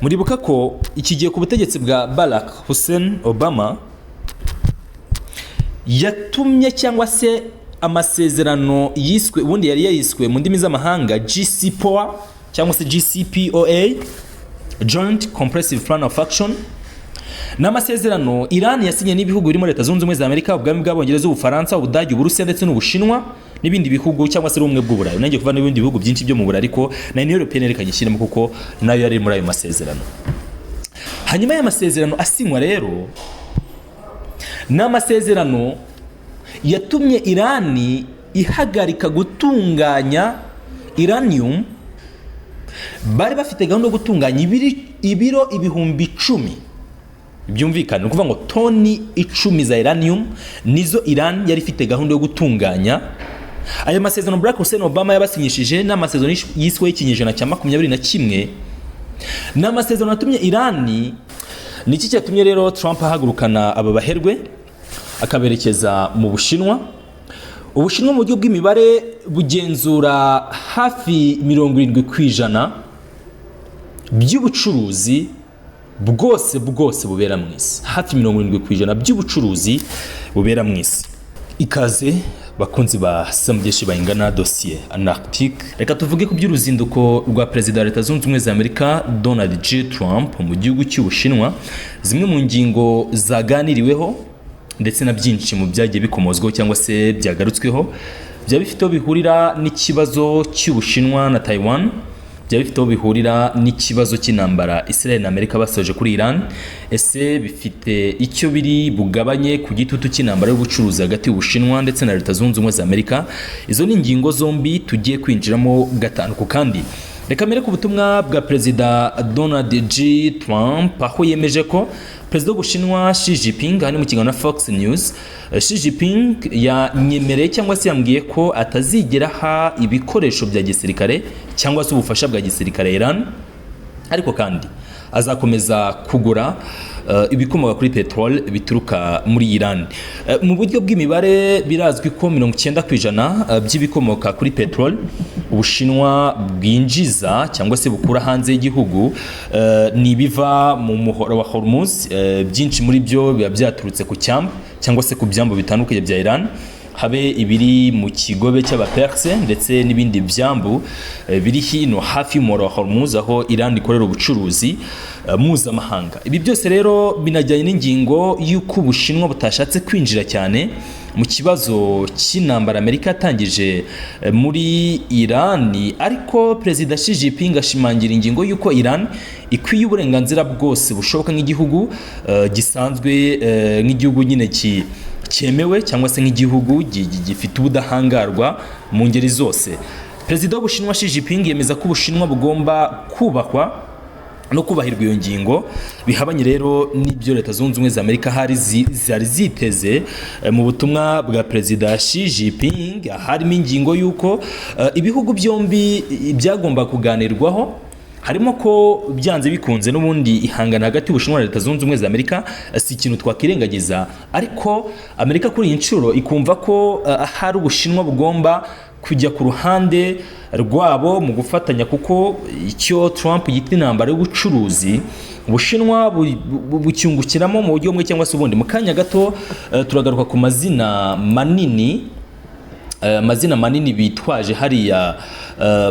muribuka ko ikigiye ku butegetsi bwa Barack Hussein Obama yatumye cyangwa se amasezerano yiswe ubundi yari yiswe mu ndimi z'amahanga GCPOA cyangwa se GCPOA Joint Comprehensive Plan of Action n'amasezerano Iran yasinye n'ibihugu biri muri Leta Zunze Ubumwe za Amerika, ubwami bw'Abongereza, Ubufaransa, Ubudage, Uburusiya ndetse n'Ubushinwa n'ibindi bihugu cyangwa se ubumwe bw'Uburayi. Nanjye kuva n'ibindi bihugu byinshi byo mu Burayi ariko na Union Européenne rekanyishyiramo kuko nayo yari muri ayo masezerano. Hanyuma y'amasezerano asinywa rero n'amasezerano yatumye Irani ihagarika gutunganya uranium. Bari bafite gahunda yo gutunganya ibiro ibihumbi 10, byumvikana no kuvuga ngo toni 10 za uranium nizo Iran yari ifite gahunda yo gutunganya. Aya masezerano Barack Hussein Obama yabasinyishije n'amasezerano yiswe y'ikinyejana cya 21 n'amasezerano yatumye Irani. Niki cyatumye rero Trump ahagurukana aba baherwe akaberekeza mu Bushinwa. Ubushinwa mu buryo bw'imibare bugenzura hafi 70% by'ubucuruzi bwose bubera mu isi. Hafi 70% by'ubucuruzi bubera mu isi. Ikaze bakunzi ba Sambyinshi bayingana dossier analytique. Reka tuvuge ku by'uruzinduko rwa Perezida wa Leta Zunze Ubumwe za Amerika Donald J. Trump mu gihugu cy'Ubushinwa. Zimwe mu ngingo zaganiriweho ndetse na byinshi mu byagiye bikomozwaho cyangwa se byagarutsweho bya bifite bihurira n'ikibazo cy'Ubushinwa na Taiwan, bya bifite bihurira n'ikibazo cy'intambara Israel na Amerika basoje kuri Iran. Ese bifite icyo biri bugabanye ku gitutu cy'intambara y'ubucuruzi hagati y'Ubushinwa ndetse na Leta Zunze Ubumwe za Amerika. Izo ni ingingo zombi tugiye kwinjiramo gatanu ku kandi. Reka mbere ku butumwa bwa Perezida Donald J. Trump aho yemeje ko Perezida w'Ubushinwa Xi Jinping ari mu kiganiro na Fox News. Xi Jinping yanyemereye cyangwa se yambwiye ko atazigera ha ibikoresho bya gisirikare cyangwa se ubufasha bwa gisirikare Iran, ariko kandi azakomeza kugura ibikomoka kuri petrol bituruka muri Iran. Mu buryo bw'imibare birazwi ko 90% by'ibikomoka kuri petrol Ubushinwa bwinjiza cyangwa se bukura hanze y'igihugu ni biva mu muhora wa Hormuz. Byinshi muri byo biba byaturutse ku cyambu cyangwa se ku byambu bitandukanye bya Iran, habe ibiri mu kigobe cy'abaperse ndetse n'ibindi byambu biri hino hafi y'umuhora wa Hormuz aho Iran ikorera ubucuruzi mpuzamahanga. Ibi byose rero binajyanye n'ingingo y'uko Ubushinwa butashatse kwinjira cyane mu kibazo cy'intambara Amerika yatangije muri Iran, ariko Perezida Xi Jinping ashimangira ingingo y'uko Iran ikwiye uburenganzira bwose bushoboka nk'igihugu gisanzwe, nk'igihugu nyine cyemewe cyangwa se nk'igihugu gifite ubudahangarwa mu ngeri zose. Perezida w'Ubushinwa Xi Jinping yemeza ko Ubushinwa bugomba kubahwa no kubahirwa iyo ngingo, bihabanye rero n'ibyo Leta Zunze Ubumwe za Amerika zari ziteze. Mu butumwa bwa Perezida Xi Jinping harimo ingingo y'uko ibihugu byombi byagomba kuganirwaho, harimo ko byanze bikunze n'ubundi ihangana hagati y'Ubushinwa na Leta Zunze Ubumwe za Amerika si ikintu twakirengagiza, ariko Amerika kuri iyi nshuro ikumva ko hari Ubushinwa bugomba kujya ku ruhande rwabo mu gufatanya, kuko icyo Trump yita intambara y'ubucuruzi Ubushinwa bucyungukiramo mu buryo bumwe cyangwa se ubundi. Mu kanya gato turagaruka ku mazina manini bitwaje hariya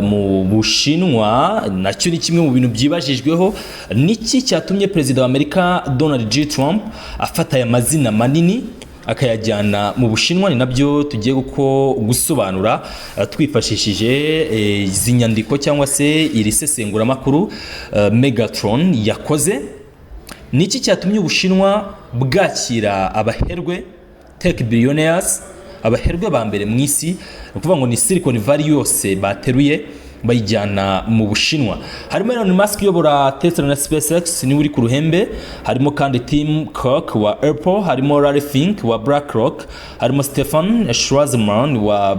mu Bushinwa. Nacyo ni kimwe mu bintu byibajijweho. Niki cyatumye Perezida wa Amerika Donald J. Trump afata aya mazina manini akayajyana mu Bushinwa? Ni nabyo tugiye gusobanura twifashishije izi nyandiko cyangwa se iri sesengura amakuru Megatron yakoze. Niki cyatumye Ubushinwa bwakira abaherwe tech billionaires, abaherwe ba mbere mu isi, ukuvuga ngo ni Silicon Valley yose bateruye bayijyana mu Bushinwa? Harimo Elon Musk uyobora Tesla na SpaceX ni uri ku ruhembe, harimo kandi Tim Cook wa Apple, harimo Larry Fink wa BlackRock, harimo Stefan Schwarzman wa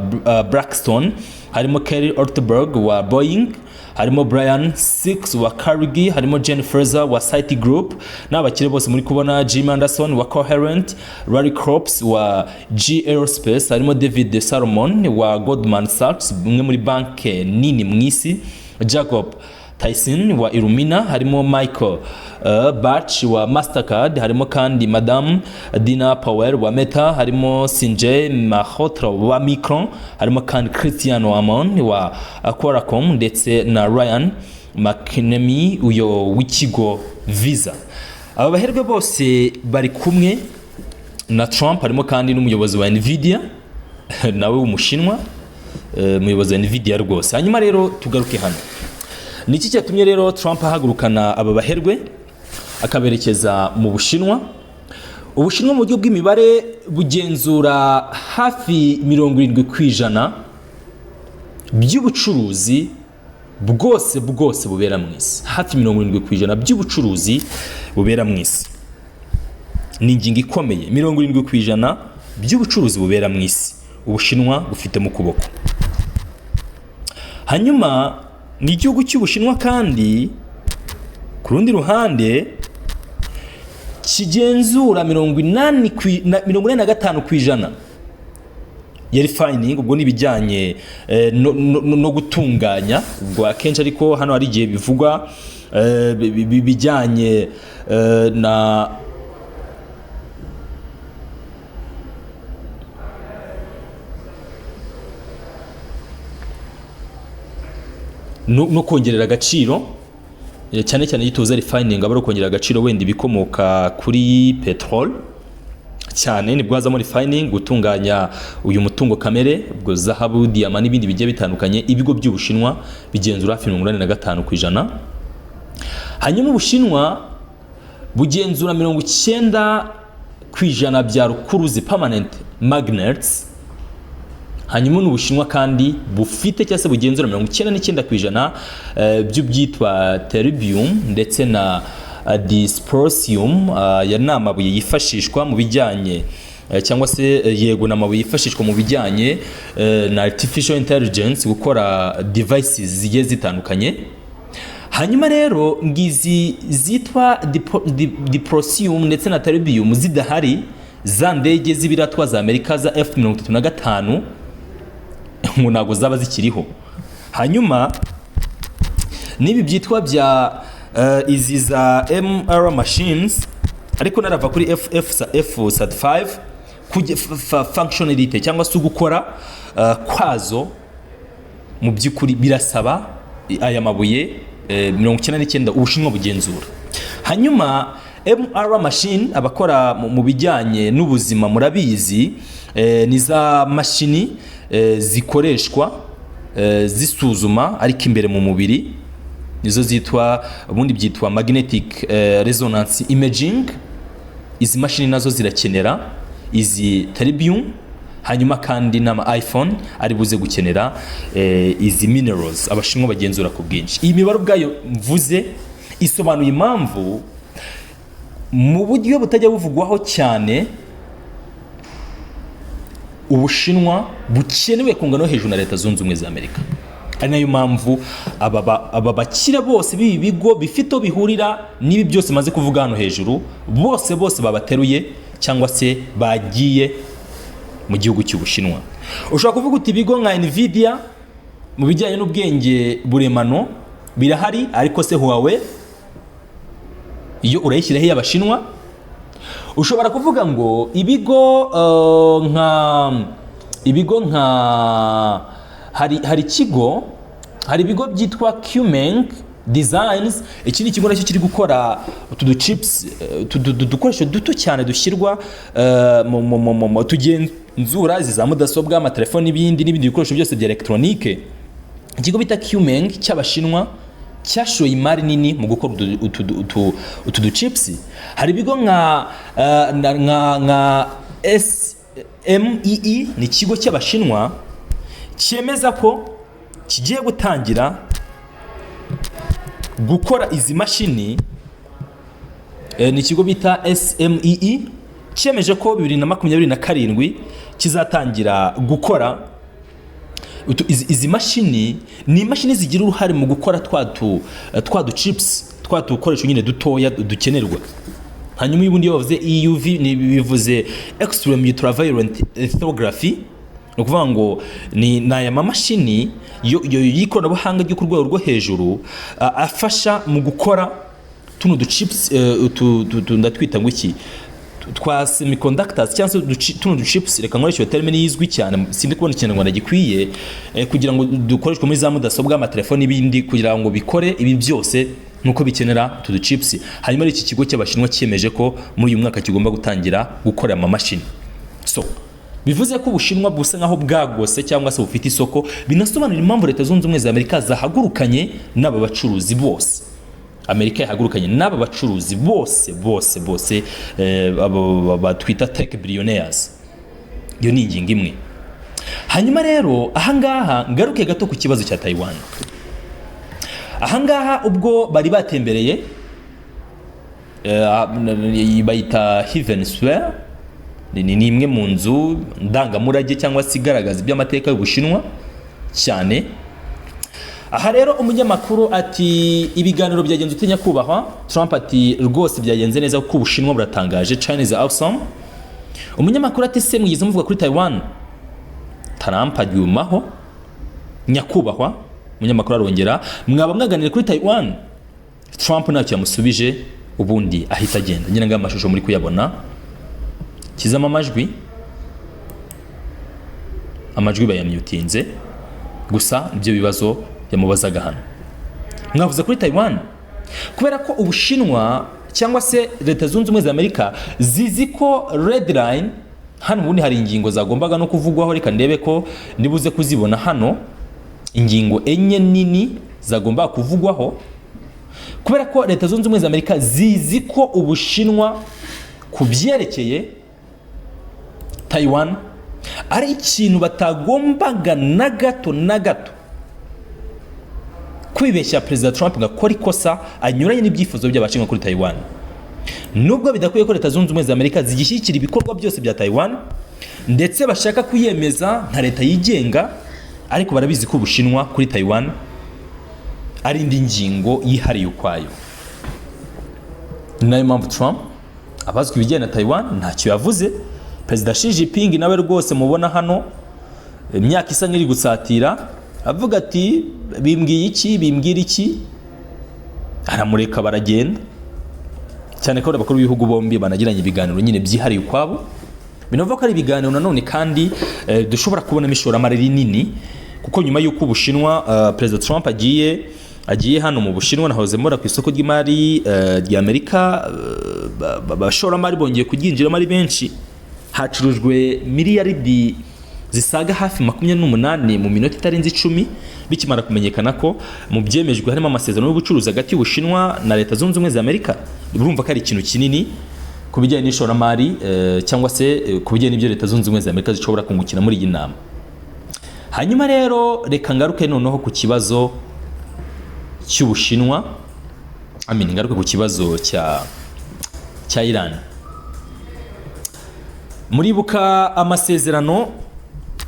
Blackstone, harimo Kelly Ortberg wa Boeing, harimo Brian Six wa Carnegie, harimo Jen Fraser wa Citigroup, n'abakire bose muri kubona Jim Anderson wa Coherent, Larry Crops wa G Aerospace, harimo David Salomon wa Goldman Sachs, umwe muri banke nini mu isi, Jacob Tyson wa Illumina, harimo Michael Bach wa Mastercard, harimo kandi Madame Dina Powell wa Meta, harimo Sanjay Malhotra wa Micron, harimo kandi Cristiano Amon wa Qualcomm ndetse na Ryan McNamee uyo w'ikigo Visa. Aba baherwe bose bari kumwe na Trump, harimo kandi n'umuyobozi wa Nvidia nawe w'umushinwa, umuyobozi wa Nvidia rwose. Hanyuma rero tugaruke hano, niki cyatumye rero Trump ahagurukana aba baherwe akaberekeza mu Bushinwa? Ubushinwa mu buryo bw'imibare bugenzura hafi 70% by'ubucuruzi bwose bubera mu isi. Hafi 70% by'ubucuruzi bubera mu isi. Ni ingingo ikomeye. 70% by'ubucuruzi bubera mu isi Ubushinwa bufite mu kuboko. Hanyuma ni igihugu cy'Ubushinwa kandi ku rundi ruhande kigenzura 85% ya refining, ubwo nibijyanye no gutunganya, ubwo akenshi ariko hano hari igihe bivugwa bijyanye na no kongerera agaciro, cyane cyane yituza refining aba ari kongerera agaciro wenda ibikomoka kuri petrol cyane, nibwo hazamo refining, gutunganya uyu mutungo kamere, ubwo zahabu, diyama n'ibindi bigiye bitandukanye. Ibigo by'Ubushinwa bigenzura hafi 85%. Hanyuma Ubushinwa bugenzura 90% bya rukuruzi permanent magnets. Hanyuma n'Ubushinwa kandi bufite cyangwa se bugenzura 99% by'ubyitwa terbium ndetse na dysprosium, ya namabuye yifashishwa mu bijyanye cyangwa se yego namabuye yifashishwa mu bijyanye na artificial intelligence, gukora devices zigiye zitandukanye. Hanyuma rero ngizi zitwa dysprosium ndetse na terbium zidahari, za ndege z'ibiratwa za Amerika za F-35 ntago zaba zikiriho. Hanyuma nibi byitwa bya izi za MR machines, ariko narava kuri F-35 functionality cyangwa se gukora kwazo mu by'ukuri birasaba aya mabuye 99% Ubushinwa bugenzura. Hanyuma MR machine abakora mu bijyanye n'ubuzima murabizi, ni za mashini zikoreshwa zisuzuma ariko imbere mu mubiri, nizo zitwa ubundi byitwa magnetic resonance imaging. Izi mashini nazo zirakenera izi terbium, hanyuma kandi n'ama iPhone ari buze gukenera izi minerals Abashinwa bagenzura ku bwinshi. Iyi mibare ubwayo mvuze isobanuye impamvu mu buryo butajya buvugwaho cyane Ubushinwa bukenewe ku ngano hejuru na Leta Zunze Ubumwe za Amerika. Ari nayo mpamvu aba bakire bose bibi bigo bifite bihurira n'ibi byose maze kuvuga hano hejuru, bose babateruye cyangwa se bagiye mu gihugu cy'Ubushinwa. Ushobora kuvuga uti ibigo nka Nvidia mu bijyanye n'ubwenge buremano birahari, ariko se Huawei iyo urayishyiraho y'Abashinwa. Ushobora kuvuga ngo ibigo nka hari ibigo byitwa Qmeng Designs. Iki ni ikigo nacyo kiri gukora utu chips, dukoresho duto cyane dushyirwa tugenzura izi za mudasobwa, amatelefoni n'ibindi bikoresho byose bya electronique. Ikigo bita Qmeng cy'Abashinwa cyashoye imari nini mu gukora utu chips. Hari ibigo nka SMEE, ni ikigo cy'Abashinwa cyemeza ko kigiye gutangira gukora izi mashini. Ni ikigo bita SMEE cyemeje ko 2027 kizatangira gukora izi mashini. Ni imashini zigira uruhare mu gukora twadu chips, dukoresho nyine dutoya dukenerwa. Hanyuma ubundi bavuze EUV ni bivuze extreme ultraviolet lithography, no kuvuga ngo ni aya mamashini y'ikoranabuhanga ryo ku rwego rwo hejuru afasha mu gukora tuno duchips ndatwita ngo iki twa semiconductors cyangwa se tuno duchips reka nkoresha iyo terme yizwi cyane sindi kubona ikinyarwanda gikwiye kugira ngo dukoreshwe muri za mudasobwa amatelefoni n'ibindi kugira ngo bikore ibi byose nuko bikenera utu duchips. Hanyuma iki kigo cy'Abashinwa cyemeje ko muri uyu mwaka kigomba gutangira gukora amamashini. So bivuze ko Ubushinwa busa nkaho bwagose cyangwa se bufite isoko, binasobanura impamvu Leta Zunze Ubumwe za Amerika zahagurukanye n'aba bacuruzi bose. Amerika yahagurukanye n'aba bacuruzi bose batwita tech billionaires. Yo ni ingingo imwe. Hanyuma rero ahangaha ngaruke gato ku kibazo cya Taiwan. Ahangaha ubwo bari batembereye bayita Heaven Square, ni imwe mu nzu ndangamurage cyangwa se igaragaza iby'amateka y'Ubushinwa cyane. Aha rero umunyamakuru ati ibiganiro byagenze utinya kubahwa. Trump ati rwose byagenze neza kuko Ubushinwa buratangaje, China is awesome. Umunyamakuru ati se mwigize muvuga kuri Taiwan? Trump agyumaho nyakubahwa. Umunyamakuru arongera mwaba mwaganira kuri Taiwan? Trump ntacyo yamusubije, ubundi ahita agenda. Nyina ngamba amashusho muri kuyabona, kizama amajwi bayamyutinze, gusa ibyo bibazo yamubazaga hano. Mwavuze kuri Taiwan kubera ko Ubushinwa cyangwa se Leta Zunze Ubumwe za Amerika zizi ko red line hano ubundi hari ingingo zagombaga no kuvugwaho, reka ndebe ko ndibuze kuzibona hano. Ingingo enye nini zagomba kuvugwaho kubera ko Leta Zunze Ubumwe za Amerika zizi ko Ubushinwa kubyerekeye Taiwan ari ikintu batagombaga na gato kwibeshya Perezida Trump ngakora ikosa anyuranye n'ibyifuzo by'Abashinwa kuri Taiwan. Nubwo bidakwiye ko Leta Zunze Ubumwe za Amerika zigishyikira ibikorwa byose bya Taiwan ndetse bashaka kuyemeza nka leta yigenga, ariko barabizi ko Ubushinwa kuri Taiwan ari indi ngingo yihariye ukwayo. Nayo mpamvu Trump abazwa ibijyanye na Taiwan ntacyo yavuze. Perezida Xi Jinping nawe rwose mubona hano imyaka isa nk'iri gusatira, avuga ati bimbwira iki, aramureka baragenda. Cyane ko abakuru b'ibihugu bombi banagiranye ibiganiro nyine byihariye ukwabo. Binova ko ari ibiganiro nanone kandi dushobora kubonamo ishoramari rinini, kuko nyuma y'uko Ubushinwa Perezida Trump agiye hano mu Bushinwa, nahoze mbona ku isoko ry'imari ry'Amerika abashoramari bongeye kuryinjiramo ari benshi. Hacurujwe miliyaridi zisaga hafi 28 mu minota itarenze 10 bikimara kumenyekana ko mu byemejwe harimo amasezerano y'ubucuruzi hagati y'Ubushinwa na Leta Zunze Ubumwe za Amerika. Urumva ko ari ikintu kinini ku bijyanye n'ishoramari cyangwa se ku bijyanye n'ibyo Leta Zunze Ubumwe za Amerika zishobora kungukira muri iyi nama. Hanyuma rero reka ngaruke noneho ku kibazo cy'Ubushinwa, ngaruke ku kibazo cya Iran. Muribuka amasezerano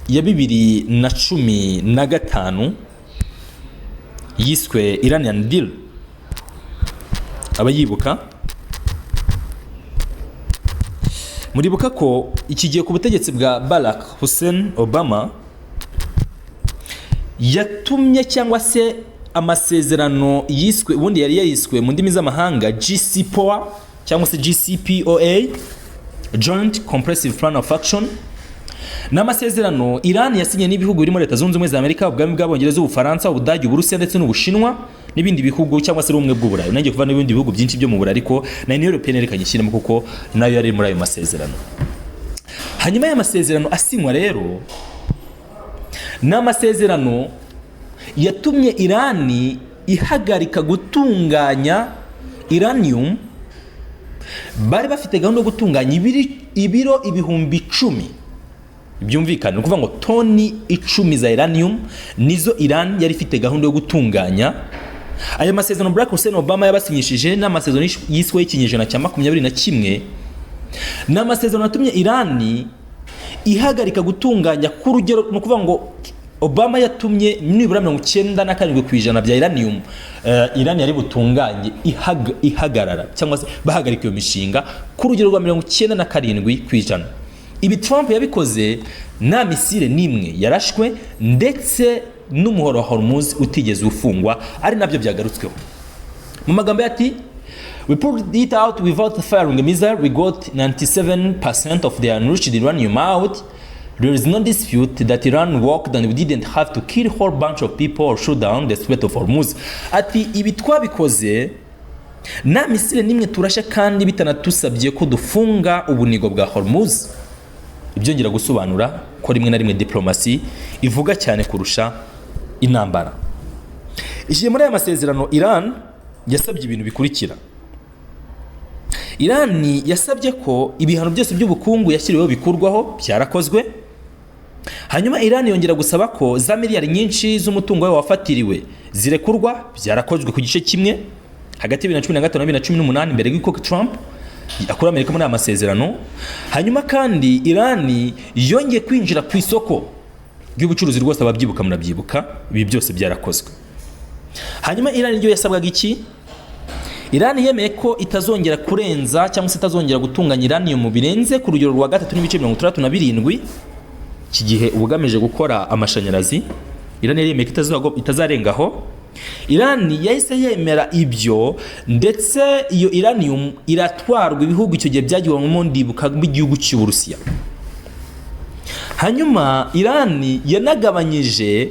ya 2015 yiswe Iranian Deal? Abayibuka muribuka ko ikigiye ku butegetsi bwa Barack Hussein Obama yatumye cyangwa se amasezerano yiswe ubundi yari yiswe mu ndimi z'amahanga JCPOA cyangwa se JCPOA, Joint Comprehensive Plan of Action. N'amasezerano Iran yasinye n'ibihugu birimo Leta Zunze Ubumwe za Amerika, ubwami bw'Abongereza, Ubufaransa, Ubudage, Uburusiya ndetse n'Ubushinwa n'ibindi bihugu cyangwa se ubumwe bw'Uburayi. Nanjye kuva n'ibindi bihugu byinshi byo mu Burayi, ariko na Union Européenne reka nyishyiramo kuko nayo yari muri ayo masezerano. Hanyuma y'amasezerano asinywa rero n'amasezerano yatumye Irani ihagarika gutunganya uranium. Bari bafite gahunda yo gutunganya ibiro ibihumbi 10. Byumvikana no kuvuga ngo toni 10 za uranium nizo Iran yari ifite gahunda yo gutunganya. Aya masezerano Barack Hussein Obama yabasinyishije n'amasezerano yiswe y'ikinyejana cya 21. N'amasezerano yatumye Iran ihagarika gutunganya ku rugero, no kuvuga ngo Obama yatumye nibura 97% bya uranium Iran yari butunganye ihagarara cyangwa se bahagarika iyo mishinga ku rugero rwa 97%. ibi Trump yabikoze nta misile n'imwe yarashwe ndetse n'umuhoro wa Hormuz utigeze ufungwa, ari nabyo byagarutsweho mu magambo ati we pulled it out without firing a missile. We got 97% of the enriched uranium out. There is no dispute that Iran worked and we didn't have to kill a whole bunch of people or shoot down the Strait of Hormuz. Ati ibi twabikoze nta misile n'imwe turashe kandi bitanatusabye ko dufunga ubunigo bwa Hormuz. Ibyo ngira gusobanura ko rimwe na rimwe diplomasi ivuga cyane kurusha intambara. Igihe muri aya masezerano Iran yasabye ibintu bikurikira. Iran yasabye ko ibihano byose by'ubukungu yashyiriweho bikurwaho, byarakozwe. Hanyuma Iran yongera gusaba ko za miliyari nyinshi z'umutungo we wafatiriwe zirekurwa, byarakozwe ku gice kimwe hagati ya 2015 na 2018 mbere y'uko Trump akora Amerika muri aya masezerano. Hanyuma kandi Iran yongeye kwinjira ku isoko ry'ubucuruzi rwose, ababyibuka murabyibuka, ibi byose byarakozwe. Hanyuma Iran ryo yasabwaga iki? Iran yemeye ko itazongera kurenza cyangwa se itazongera gutunganya uranium birenze ku rugero rwa 3.67 iki gihe ubugamije gukora amashanyarazi. Iran yemeye ko itazarengaho. Iran yahise yemera ibyo, ndetse iyo uranium iratwarwa ibihugu icyo gihe byagiwemo ndibuka b'igihugu cy'Uburusiya. Hanyuma Iran yanagabanyije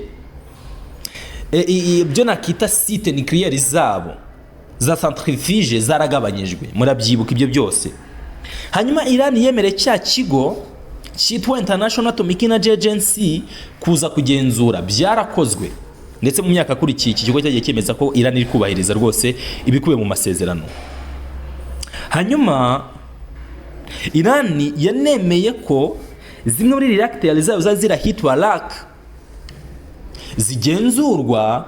ibyo nakita site nucléaire zabo za centrifuge zaragabanyijwe, murabyibuka ibyo byose. Hanyuma Iran yemere cya kigo cyitwa International Atomic Energy Agency kuza kugenzura, byarakozwe. Ndetse mu myaka kuri iki kigo cyagiye cyemeza ko Iran iri kubahiriza rwose ibikubiye mu masezerano. Hanyuma Iran yanemeye ko zimwe muri reactors zabo zazirahitwa RAK zigenzurwa,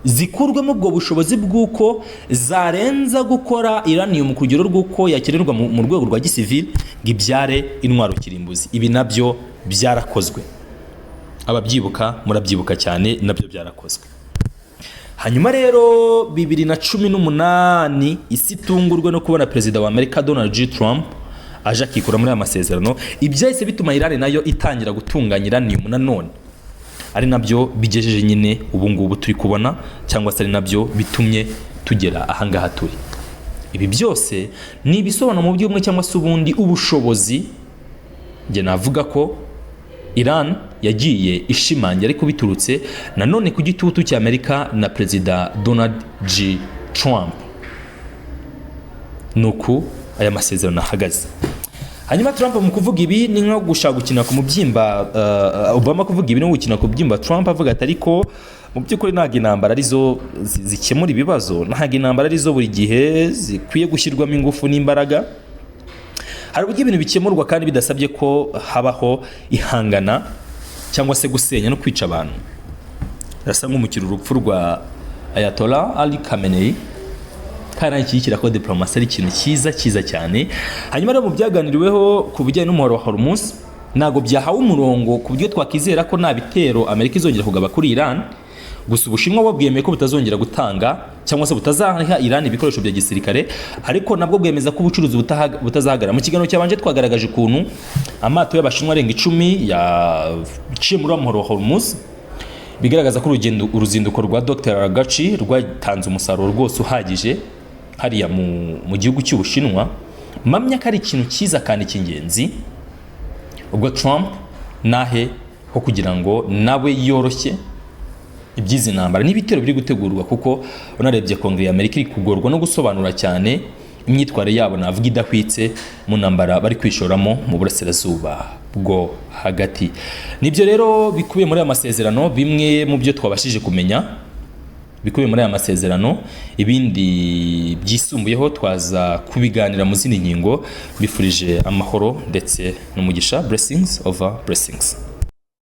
zikurwemo ubwo bushobozi bw'uko zarenza gukora uranium ku rugero rw'uko yakenerwa mu rwego rwa gisivili ngibyare intwaro kirimbuzi. Ibi nabyo byarakozwe, ababyibuka murabyibuka cyane, nabyo byarakozwe. Hanyuma rero 2018 isi tungurwe no kubona perezida wa Amerika Donald J. Trump aje akikura muri aya masezerano. Ibyahise bituma Iran nayo itangira gutunganya uranium nanone, ari nabyo bigejeje nyine ubu ngubu turi kubona, cyangwa se ari nabyo bitumye tugera ahangaha turi. Ibi byose ni ibisobanuro mu buryo bumwe cyangwa se ubundi ubushobozi nge navuga ko Iran yagiye ishimangira, ariko biturutse nanone ku gitutu cya Amerika na perezida Donald J. Trump. Nuko aya masezerano ahagaze. Hanyuma Trump mu kuvuga ibi ni nko gushaka gukina ku mubyimba, Obama kuvuga ibi no gukina ku mubyimba. Trump avuga ati ariko mu by'ukuri ntago intambara arizo zikemura ibibazo, ntago intambara arizo buri gihe zikwiye gushyirwamo ingufu n'imbaraga. Hari uburyo ibintu bikemurwa kandi bidasabye ko habaho ihangana cyangwa se gusenya no kwica abantu. Rasa nk'umukiro urupfu rwa Ayatollah Ali Khamenei, kandi ikikira ko diplomasi ari ikintu cyiza cyane. Hanyuma rero mu byaganiriweho ku bijyanye n'umuhoro wa Hormuz ntago byahawe umurongo ku buryo twakizera ko nta bitero Amerika izongera kugaba kuri Iran. Gusa Ubushinwa bwemeye ko butazongera gutanga cyangwa se butazaha Iran ibikoresho bya gisirikare, ariko nabwo bwemeza ko ubucuruzi butazahagara. Mu kiganiro cyabanje twagaragaje ukuntu amato y'Abashinwa arenga 10 yaciye muri umuhoro wa Hormuz, bigaragaza ko uruzinduko rwa Dr. Ragachi rwatanze umusaruro rwose uhagije hariya mu gihugu cy'Ubushinwa. Mamya ko ari ikintu cyiza kandi cy'ingenzi. Ubwo Trump nahe ho kugira ngo nawe yoroshye ibyizi ntambara n'ibitero biri gutegurwa, kuko unarebye Kongere ya Amerika iri kugorwa no gusobanura cyane imyitware yabo navuga idahwitse mu ntambara bari kwishoramo mu burasirazuba bwo hagati. Nibyo rero bikubiye muri aya masezerano, bimwe mu byo twabashije kumenya bikubiye muri aya masezerano. Ibindi byisumbuyeho twaza kubiganira mu zindi ngingo. Bifurije amahoro ndetse n'umugisha. Blessings over blessings.